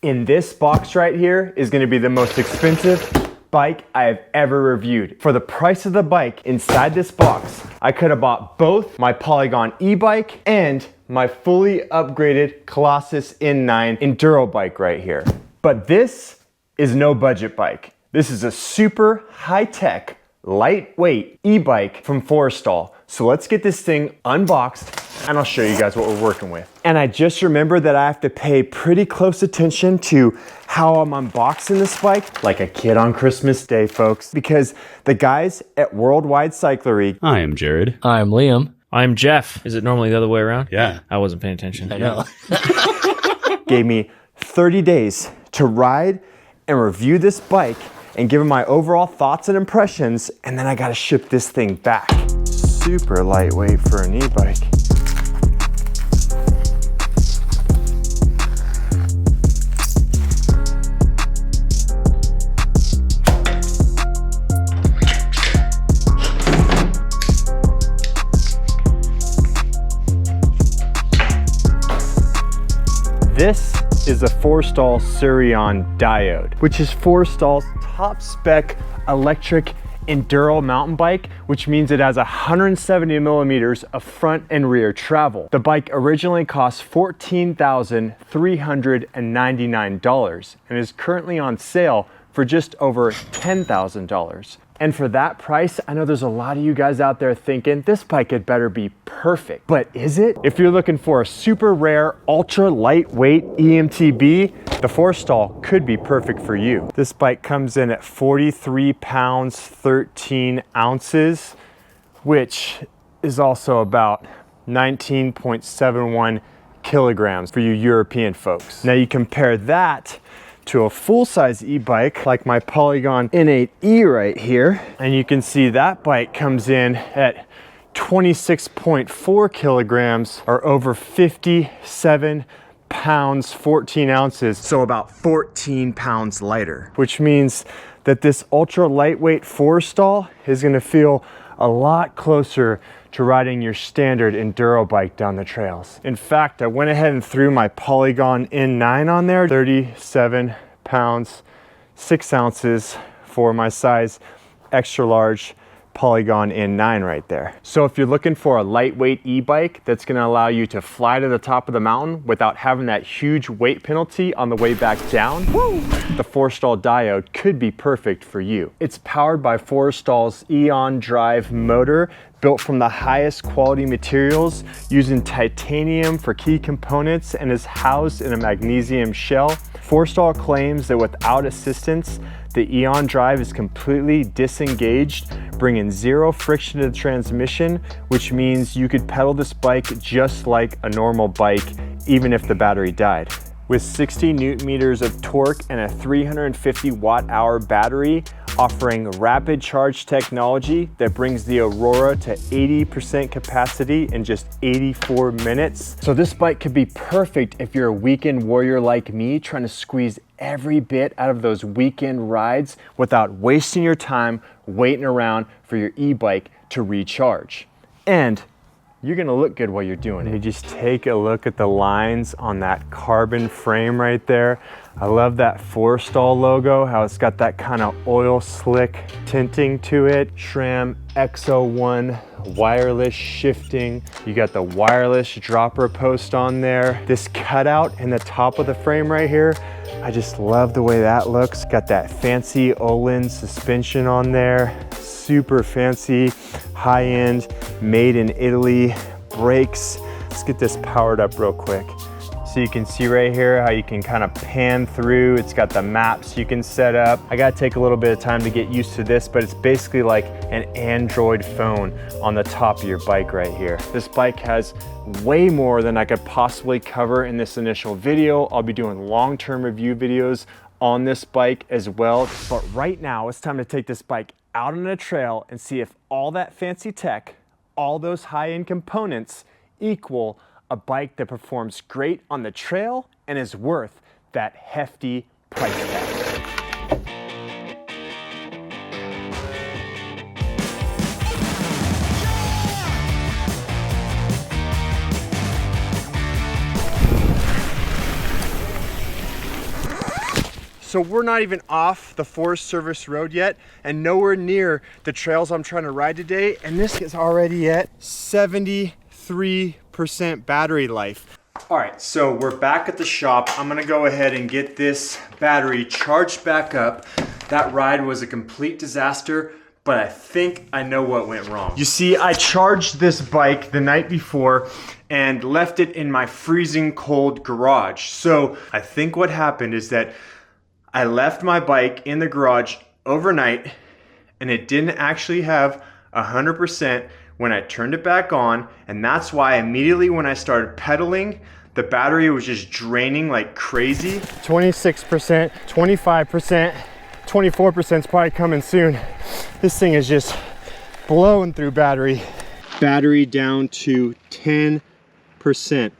In this box right here is gonna be the most expensive bike I have ever reviewed. For the price of the bike inside this box, I could have bought both my Polygon e-bike and my fully upgraded Colossus N9 Enduro bike right here. But this is no budget bike. This is a super high-tech, lightweight e-bike from Forestal. So let's get this thing unboxed and I'll show you guys what we're working with. And I just remembered that I have to pay pretty close attention to how I'm unboxing this bike, like a kid on Christmas Day, folks, because the guys at Worldwide Cyclery. I am Jared. I'm Liam. I'm Jeff. Is it normally the other way around? Yeah. I wasn't paying attention. I know. Gave me 30 days to ride and review this bike and give them my overall thoughts and impressions, and then I gotta ship this thing back. Super lightweight for an e-bike. This is a Forestal Siryon Diode, which is Forestal's top spec electric enduro mountain bike, which means it has 170 millimeters of front and rear travel. The bike originally cost $14,399 and is currently on sale for just over $10,000. And for that price, I know there's a lot of you guys out there thinking this bike had better be perfect, but is it? If you're looking for a super rare, ultra lightweight EMTB, the Forestal could be perfect for you. This bike comes in at 43 pounds, 13 ounces, which is also about 19.71 kilograms for you European folks. Now you compare that to a full-size e-bike like my Polygon N8E right here, and you can see that bike comes in at 26.4 kilograms or over 57 pounds, 14 ounces, so about 14 pounds lighter, which means that this ultra lightweight Forestal is gonna feel a lot closer to riding your standard enduro bike down the trails. In fact, I went ahead and threw my Polygon N9 on there, 37 pounds, 6 ounces for my size extra large Polygon N9 right there. So if you're looking for a lightweight e-bike that's gonna allow you to fly to the top of the mountain without having that huge weight penalty on the way back down, the Forestal Diode could be perfect for you. It's powered by Forestal's Eon Drive motor, built from the highest quality materials using titanium for key components, and is housed in a magnesium shell. Forestal claims that without assistance, the Eon Drive is completely disengaged, bringing zero friction to the transmission, which means you could pedal this bike just like a normal bike, even if the battery died. With 60 Newton meters of torque and a 350 watt-hour battery, offering rapid charge technology that brings the Aurora to 80% capacity in just 84 minutes. So this bike could be perfect if you're a weekend warrior like me, trying to squeeze every bit out of those weekend rides without wasting your time waiting around for your e-bike to recharge. And you're gonna look good while you're doing it. You just take a look at the lines on that carbon frame right there. I love that Forestal logo, how it's got that kind of oil slick tinting to it. SRAM X01 wireless shifting. You got the wireless dropper post on there. This cutout in the top of the frame right here, I just love the way that looks. Got that fancy Olin suspension on there. Super fancy, high-end, made in Italy brakes. Let's get this powered up real quick. So you can see right here how you can kind of pan through. It's got the maps you can set up. I gotta take a little bit of time to get used to this, but it's basically like an Android phone on the top of your bike right here. This bike has way more than I could possibly cover in this initial video. I'll be doing long-term review videos on this bike as well. But right now, it's time to take this bike out on a trail and see if all that fancy tech, all those high-end components equal a bike that performs great on the trail and is worth that hefty price tag. So we're not even off the Forest Service road yet and nowhere near the trails I'm trying to ride today. And this is already at 73% battery life. All right, so we're back at the shop. I'm gonna go ahead and get this battery charged back up. That ride was a complete disaster, but I think I know what went wrong. You see, I charged this bike the night before and left it in my freezing cold garage. So I think what happened is that I left my bike in the garage overnight and it didn't actually have 100% when I turned it back on, and that's why immediately when I started pedaling, the battery was just draining like crazy. 26%, 25%, 24% is probably coming soon. This thing is just blowing through battery. Battery down to 10%.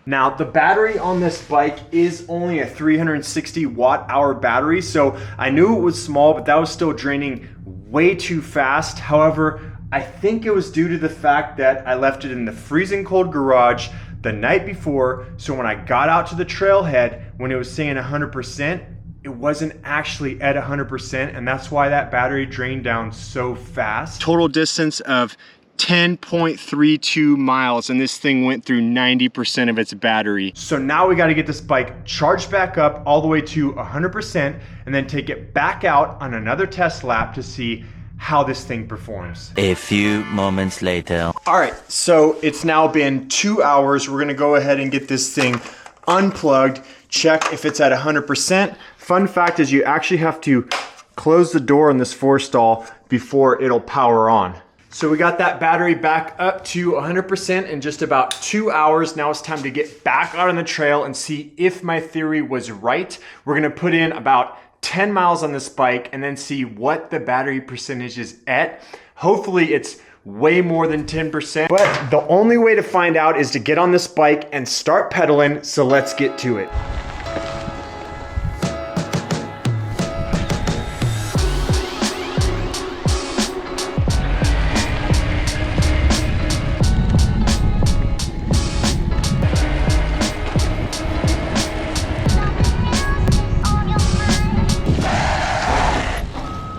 Now the battery on this bike is only a 360 watt hour battery, so I knew it was small, but that was still draining way too fast. However, I think it was due to the fact that I left it in the freezing cold garage the night before, so when I got out to the trailhead, when it was saying 100%, it wasn't actually at 100%, and that's why that battery drained down so fast. Total distance of 10.32 miles, and this thing went through 90% of its battery. So now we got to get this bike charged back up all the way to 100% and then take it back out on another test lap to see how this thing performs. A few moments later. All right, so it's now been 2 hours. We're gonna go ahead and get this thing unplugged, check if it's at 100%. Fun fact is you actually have to close the door on this Forestal before it'll power on. So we got that battery back up to 100% in just about 2 hours. Now it's time to get back out on the trail and see if my theory was right. We're gonna put in about 10 miles on this bike and then see what the battery percentage is at. Hopefully it's way more than 10%, but the only way to find out is to get on this bike and start pedaling, so let's get to it.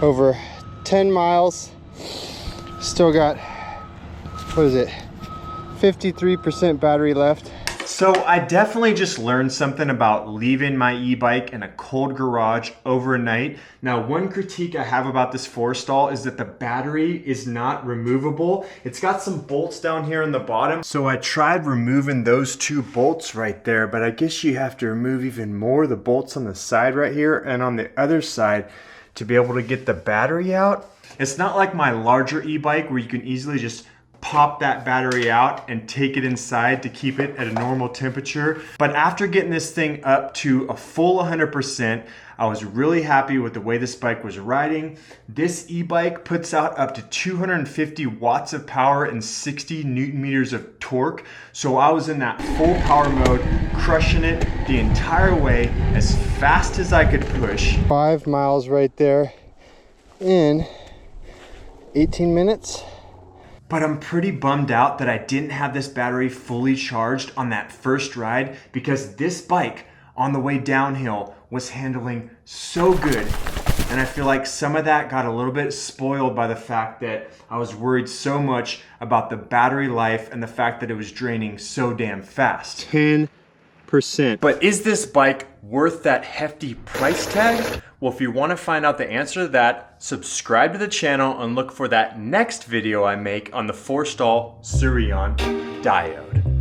Over 10 miles, still got, what is it, 53% battery left. So I definitely just learned something about leaving my e-bike in a cold garage overnight. Now, one critique I have about this Forestal is that the battery is not removable. It's got some bolts down here in the bottom. So I tried removing those 2 bolts right there, but I guess you have to remove even more, the bolts on the side right here and on the other side, to be able to get the battery out. It's not like my larger e-bike where you can easily just pop that battery out and take it inside to keep it at a normal temperature. But after getting this thing up to a full 100%, I was really happy with the way this bike was riding. This e-bike puts out up to 250 watts of power and 60 Newton meters of torque. So I was in that full power mode, crushing it the entire way as fast as I could push. 5 miles right there in 18 minutes. But I'm pretty bummed out that I didn't have this battery fully charged on that first ride, because this bike on the way downhill was handling so good. And I feel like some of that got a little bit spoiled by the fact that I was worried so much about the battery life and the fact that it was draining so damn fast. 10%. But is this bike worth that hefty price tag? Well, if you want to find out the answer to that, subscribe to the channel and look for that next video I make on the Forestal Siryon Diode.